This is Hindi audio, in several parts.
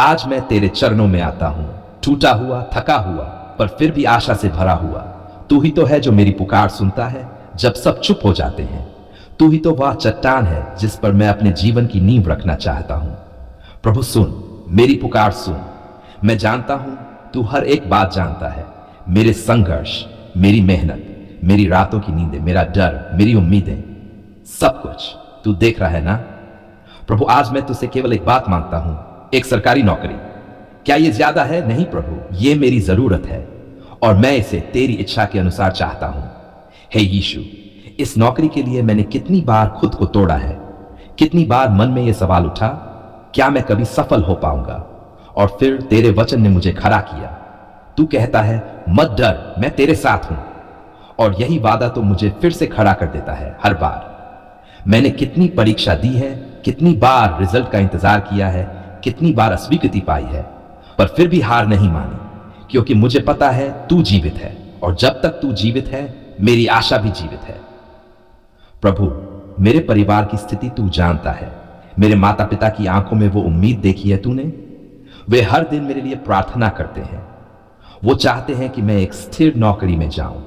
आज मैं तेरे चरणों में आता हूं, टूटा हुआ, थका हुआ, पर फिर भी आशा से भरा हुआ। तू ही तो है जो मेरी पुकार सुनता है जब सब चुप हो जाते हैं। तू ही तो वह चट्टान है जिस पर मैं अपने जीवन की नींव रखना चाहता हूं। प्रभु सुन, मेरी पुकार सुन। मैं जानता हूं तू हर एक बात जानता है, मेरे संघर्ष, मेरी मेहनत, मेरी रातों की नींदें, मेरा डर, मेरी उम्मीदें, सब कुछ तू देख रहा है ना। प्रभु, आज मैं तुझसे केवल एक बात मांगता हूं, एक सरकारी नौकरी। क्या यह ज्यादा है? नहीं प्रभु, यह मेरी जरूरत है और मैं इसे तेरी इच्छा के अनुसार चाहता हूं। हे यीशु, इस नौकरी के लिए मैंने कितनी बार खुद को तोड़ा है, कितनी बार मन में यह सवाल उठा, क्या मैं कभी सफल हो पाऊंगा? और फिर तेरे वचन ने मुझे खड़ा किया। तू कहता है, मत डर, मैं तेरे साथ हूं। और यही वादा तो मुझे फिर से खड़ा कर देता है हर बार। मैंने कितनी परीक्षा दी है, कितनी बार रिजल्ट का इंतजार किया है, कितनी बार अस्वीकृति पाई है, पर फिर भी हार नहीं मानी, क्योंकि मुझे पता है तू जीवित है और जब तक तू जीवित है मेरी आशा भी जीवित है। प्रभु, मेरे परिवार की स्थिति तू जानता है। मेरे माता पिता की आंखों में वो उम्मीद देखी है तूने। वे हर दिन मेरे लिए प्रार्थना करते हैं। वो चाहते हैं कि मैं एक स्थिर नौकरी में जाऊं,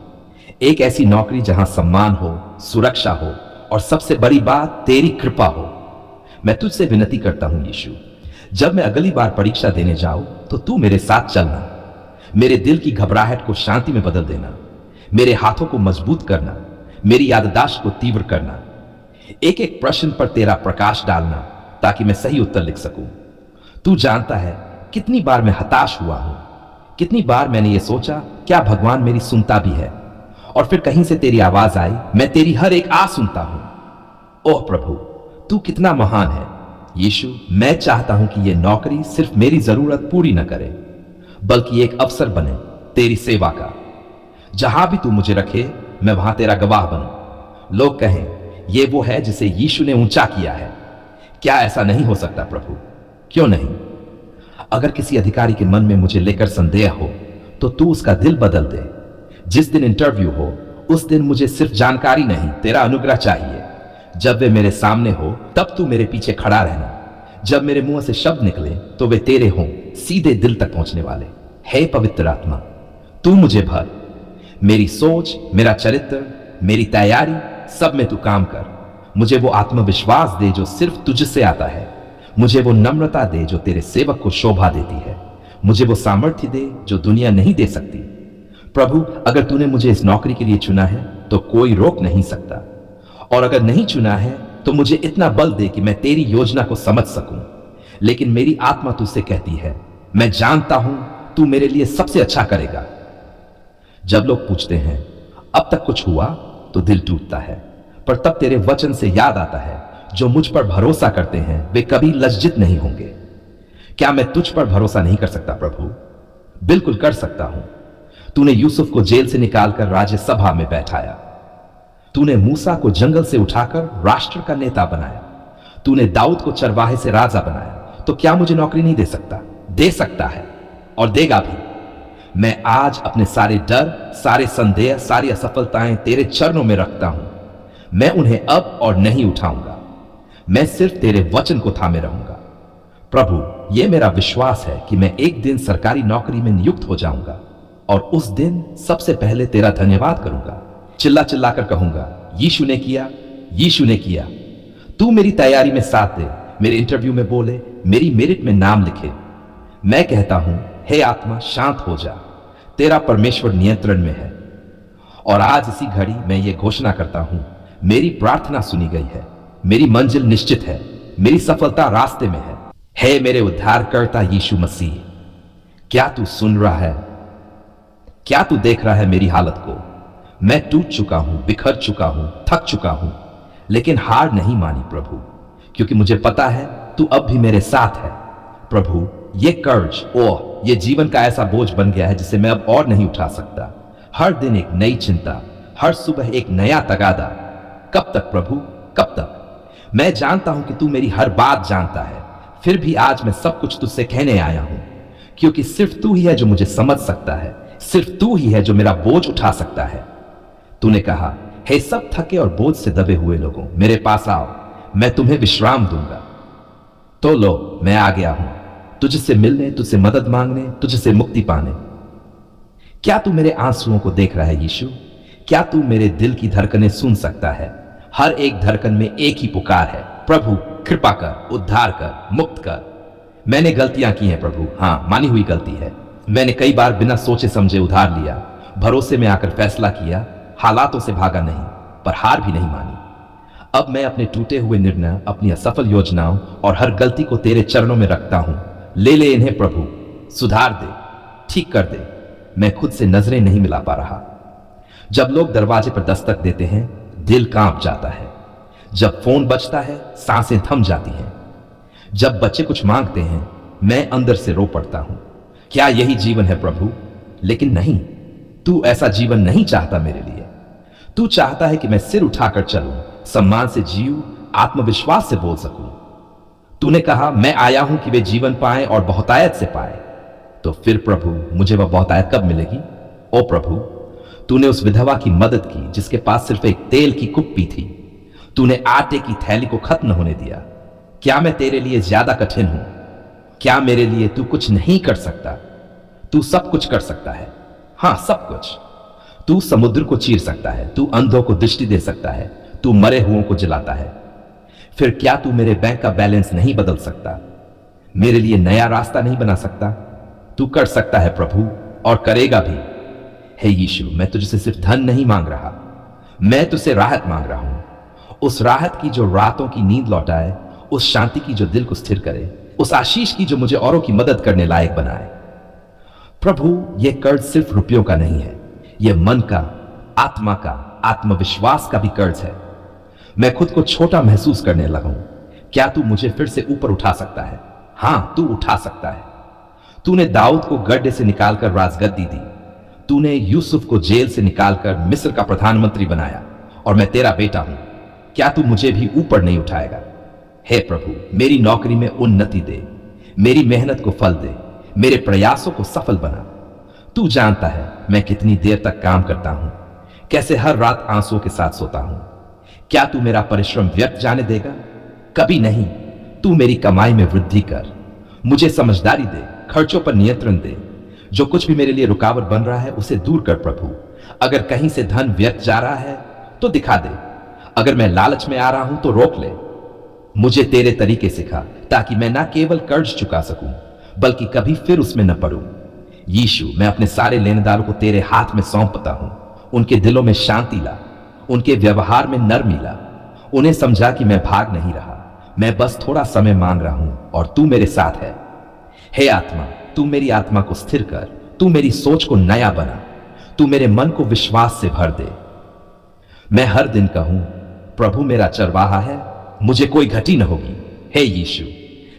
एक ऐसी नौकरी जहां सम्मान हो, सुरक्षा हो और सबसे बड़ी बात तेरी कृपा हो। मैं तुझसे विनती करता हूं यीशु, जब मैं अगली बार परीक्षा देने जाऊं तो तू मेरे साथ चलना, मेरे दिल की घबराहट को शांति में बदल देना, मेरे हाथों को मजबूत करना, मेरी याददाश्त को तीव्र करना, एक एक प्रश्न पर तेरा प्रकाश डालना ताकि मैं सही उत्तर लिख सकूं। तू जानता है कितनी बार मैं हताश हुआ हूं, कितनी बार मैंने ये सोचा क्या भगवान मेरी सुनता भी है, और फिर कहीं से तेरी आवाज आई, मैं तेरी हर एक आस सुनता हूं। ओह प्रभु, तू कितना महान है। यीशु, मैं चाहता हूं कि यह नौकरी सिर्फ मेरी जरूरत पूरी न करे, बल्कि एक अवसर बने तेरी सेवा का। जहां भी तू मुझे रखे मैं वहां तेरा गवाह बनूं। लोग कहें, यह वो है जिसे यीशु ने ऊंचा किया है। क्या ऐसा नहीं हो सकता प्रभु? क्यों नहीं? अगर किसी अधिकारी के मन में मुझे लेकर संदेह हो तो तू उसका दिल बदल दे। जिस दिन इंटरव्यू हो उस दिन मुझे सिर्फ जानकारी नहीं, तेरा अनुग्रह चाहिए। जब वे मेरे सामने हो तब तू मेरे पीछे खड़ा रहना। जब मेरे मुंह से शब्द निकले तो वे तेरे हों, सीधे दिल तक पहुंचने वाले। हे पवित्र आत्मा, तू मुझे भर। मेरी सोच, मेरा चरित्र, मेरी तैयारी, सब में तू काम कर। मुझे वो आत्मविश्वास दे जो सिर्फ तुझसे आता है। मुझे वो नम्रता दे जो तेरे सेवक को शोभा देती है। मुझे वो सामर्थ्य दे जो दुनिया नहीं दे सकती। प्रभु, अगर तूने मुझे इस नौकरी के लिए चुना है तो कोई रोक नहीं सकता, और अगर नहीं चुना है तो मुझे इतना बल दे कि मैं तेरी योजना को समझ सकूं। लेकिन मेरी आत्मा तुझसे कहती है, मैं जानता हूं तू मेरे लिए सबसे अच्छा करेगा। जब लोग पूछते हैं अब तक कुछ हुआ तो दिल टूटता है, पर तब तेरे वचन से याद आता है, जो मुझ पर भरोसा करते हैं वे कभी लज्जित नहीं होंगे। क्या मैं तुझ पर भरोसा नहीं कर सकता प्रभु? बिल्कुल कर सकता हूं। तूने यूसुफ को जेल से निकालकर राज्यसभा में बैठाया। तूने मूसा को जंगल से उठाकर राष्ट्र का नेता बनाया। तूने दाऊद को चरवाहे से राजा बनाया। तो क्या मुझे नौकरी नहीं दे सकता? दे सकता है और देगा भी। मैं आज अपने सारे डर, सारे संदेह, सारी असफलताएं तेरे चरणों में रखता हूं। मैं उन्हें अब और नहीं उठाऊंगा। मैं सिर्फ तेरे वचन को थामे रहूंगा। प्रभु, यह मेरा विश्वास है कि मैं एक दिन सरकारी नौकरी में नियुक्त हो जाऊंगा और उस दिन सबसे पहले तेरा धन्यवाद करूंगा। चिल्ला चिल्ला कर कहूंगा, यीशु ने किया, यीशु ने किया। तू मेरी तैयारी में साथ दे, मेरे इंटरव्यू में बोले, मेरी मेरिट में नाम लिखे। मैं कहता हूं, हे आत्मा शांत हो जा, तेरा परमेश्वर नियंत्रण में है। और आज इसी घड़ी मैं ये घोषणा करता हूं, मेरी प्रार्थना सुनी गई है, मेरी मंजिल निश्चित है, मेरी सफलता रास्ते में है। हे मेरे उद्धारकर्ता यीशु मसीह, क्या तू सुन रहा है? क्या तू देख रहा है मेरी हालत को? मैं टूट चुका हूं, बिखर चुका हूं, थक चुका हूं, लेकिन हार नहीं मानी प्रभु, क्योंकि मुझे पता है तू अब भी मेरे साथ है। प्रभु, ये कर्ज, ये जीवन का ऐसा बोझ बन गया है जिसे मैं अब और नहीं उठा सकता। हर दिन एक नई चिंता, हर सुबह एक नया तगादा। कब तक प्रभु, कब तक? मैं जानता हूं कि तू मेरी हर बात जानता है, फिर भी आज मैं सब कुछ तुझसे कहने आया हूं, क्योंकि सिर्फ तू ही है जो मुझे समझ सकता है, सिर्फ तू ही है जो मेरा बोझ उठा सकता है। तूने कहा, हे सब थके और बोझ से दबे हुए लोगों, मेरे पास आओ, मैं तुम्हें विश्राम दूंगा। तो लो, मैं आ गया हूं। तुझसे मिलने, तुझसे मदद मांगने, तुझसे मुक्ति पाने। क्या तू मेरे आंसुओं को देख रहा है यीशु? क्या तू मेरे दिल की धड़कनें सुन सकता है? हर एक धड़कन में एक ही पुकार है, प्रभु कृपा कर, उद्धार कर, मुक्त कर। मैंने गलतियां की हैं प्रभु, हाँ मानी हुई गलती है। मैंने कई बार बिना सोचे समझे उधार लिया, भरोसे में आकर फैसला किया, हालातों से भागा नहीं, पर हार भी नहीं मानी। अब मैं अपने टूटे हुए निर्णय, अपनी असफल योजनाओं और हर गलती को तेरे चरणों में रखता हूं। ले ले इन्हें प्रभु, सुधार दे, ठीक कर दे। मैं खुद से नजरें नहीं मिला पा रहा। जब लोग दरवाजे पर दस्तक देते हैं, दिल कांप जाता है। जब फोन बजता है, सांसें थम जाती हैं। जब बच्चे कुछ मांगते हैं, मैं अंदर से रो पड़ता हूं। क्या यही जीवन है प्रभु? लेकिन नहीं, तू ऐसा जीवन नहीं चाहता मेरे लिए। तू चाहता है कि मैं सिर उठाकर चलूं, सम्मान से जीऊं, आत्मविश्वास से बोल सकूं। तूने कहा मैं आया हूं कि वे जीवन पाएं और बहुतायत से पाएं। तो फिर प्रभु मुझे वह बहुतायत कब मिलेगी? ओ प्रभु, तूने उस विधवा की मदद की जिसके पास सिर्फ एक तेल की कुप्पी थी। तूने आटे की थैली को खत्म न होने दिया। क्या मैं तेरे लिए ज्यादा कठिन हूं? क्या मेरे लिए तू कुछ नहीं कर सकता? तू सब कुछ कर सकता है, हां सब कुछ। तू समुद्र को चीर सकता है, तू अंधों को दृष्टि दे सकता है, तू मरे हुओं को जलाता है। फिर क्या तू मेरे बैंक का बैलेंस नहीं बदल सकता? मेरे लिए नया रास्ता नहीं बना सकता? तू कर सकता है प्रभु, और करेगा भी। हे यीशु, मैं तुझसे सिर्फ धन नहीं मांग रहा, मैं तुझसे राहत मांग रहा हूं। उस राहत की जो रातों की नींद लौटाए, उस शांति की जो दिल को स्थिर करे, उस आशीष की जो मुझे औरों की मदद करने लायक बनाए। प्रभु, यह कर्ज सिर्फ रुपयों का नहीं है, यह मन का, आत्मा का, आत्मविश्वास का भी कर्ज है। मैं खुद को छोटा महसूस करने लगा हूं। क्या तू मुझे फिर से ऊपर उठा सकता है? हां, तू उठा सकता है। तूने दाऊद को गड्ढे से निकालकर राजगद्दी दी। तूने यूसुफ को जेल से निकालकर मिस्र का प्रधानमंत्री बनाया, और मैं तेरा बेटा हूं। क्या तू मुझे भी ऊपर नहीं उठाएगा? हे प्रभु, मेरी नौकरी में उन्नति दे, मेरी मेहनत को फल दे, मेरे प्रयासों को सफल बना। तू जानता है मैं कितनी देर तक काम करता हूं, कैसे हर रात आंसुओं के साथ सोता हूं। क्या तू मेरा परिश्रम व्यर्थ जाने देगा? कभी नहीं। तू मेरी कमाई में वृद्धि कर, मुझे समझदारी दे, खर्चों पर नियंत्रण दे। जो कुछ भी मेरे लिए रुकावट बन रहा है उसे दूर कर प्रभु। अगर कहीं से धन व्यर्थ जा रहा है तो दिखा दे। अगर मैं लालच में आ रहा हूं तो रोक ले। मुझे तेरे तरीके सिखा, ताकि मैं ना केवल कर्ज चुका सकूं, बल्कि कभी फिर उसमें न पड़ूं। यीशु, मैं अपने सारे लेनदारों को तेरे हाथ में सौंपता हूं। उनके दिलों में शांति ला, उनके व्यवहार में नरमी ला। उन्हें समझा कि मैं भाग नहीं रहा, मैं बस थोड़ा समय मांग रहा हूं और तू मेरे साथ है। हे आत्मा, तू मेरी आत्मा को स्थिर कर, तू मेरी सोच को नया बना, तू मेरे मन को विश्वास से भर दे। मैं हर दिन कहूं, प्रभु मेरा चरवाहा है, मुझे कोई घटी न होगी। हे यीशु,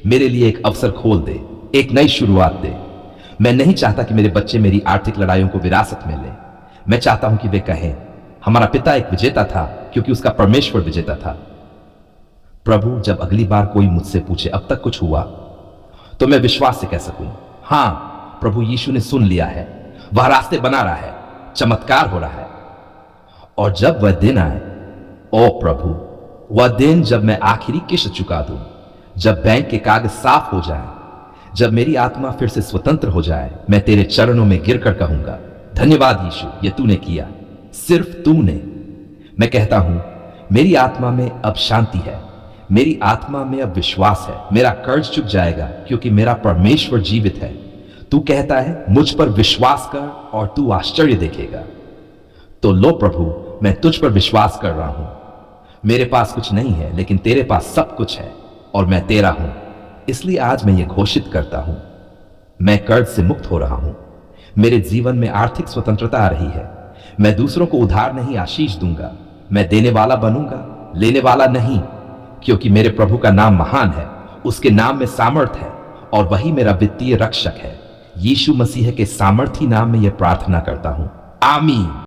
मेरे लिए एक अवसर खोल दे, एक नई शुरुआत दे। मैं नहीं चाहता कि मेरे बच्चे मेरी आर्थिक लड़ाइयों को विरासत में लें। मैं चाहता हूं कि वे कहें, हमारा पिता एक विजेता था क्योंकि उसका परमेश्वर विजेता था। प्रभु, जब अगली बार कोई मुझसे पूछे अब तक कुछ हुआ, तो मैं विश्वास से कह सकूं, हां प्रभु यीशु ने सुन लिया है, वह रास्ते बना रहा है, चमत्कार हो रहा है। और जब वह दिन आए, ओ प्रभु, वह दिन जब मैं आखिरी किश्त चुका दूं, जब बैंक के कागज साफ हो जाए, जब मेरी आत्मा फिर से स्वतंत्र हो जाए, मैं तेरे चरणों में गिरकर कहूंगा, धन्यवाद यीशु, ये तूने किया, सिर्फ तूने। मैं कहता हूं, मेरी आत्मा में अब शांति है, मेरी आत्मा में अब विश्वास है। मेरा कर्ज चुक जाएगा क्योंकि मेरा परमेश्वर जीवित है। तू कहता है, मुझ पर विश्वास कर और तू आश्चर्य देखेगा। तो लो प्रभु, मैं तुझ पर विश्वास कर रहा हूं। मेरे पास कुछ नहीं है, लेकिन तेरे पास सब कुछ है, और मैं तेरा हूं। इसलिए आज मैं ये घोषित करता हूं, मैं कर्ज से मुक्त हो रहा हूं। मेरे जीवन में आर्थिक स्वतंत्रता आ रही है। मैं दूसरों को उधार नहीं, आशीष दूंगा। मैं देने वाला बनूंगा, लेने वाला नहीं, क्योंकि मेरे प्रभु का नाम महान है, उसके नाम में सामर्थ है, और वही मेरा वित्तीय रक्षक है। यीशु मसीह के सामर्थी नाम में यह प्रार्थना करता हूं, आमीन।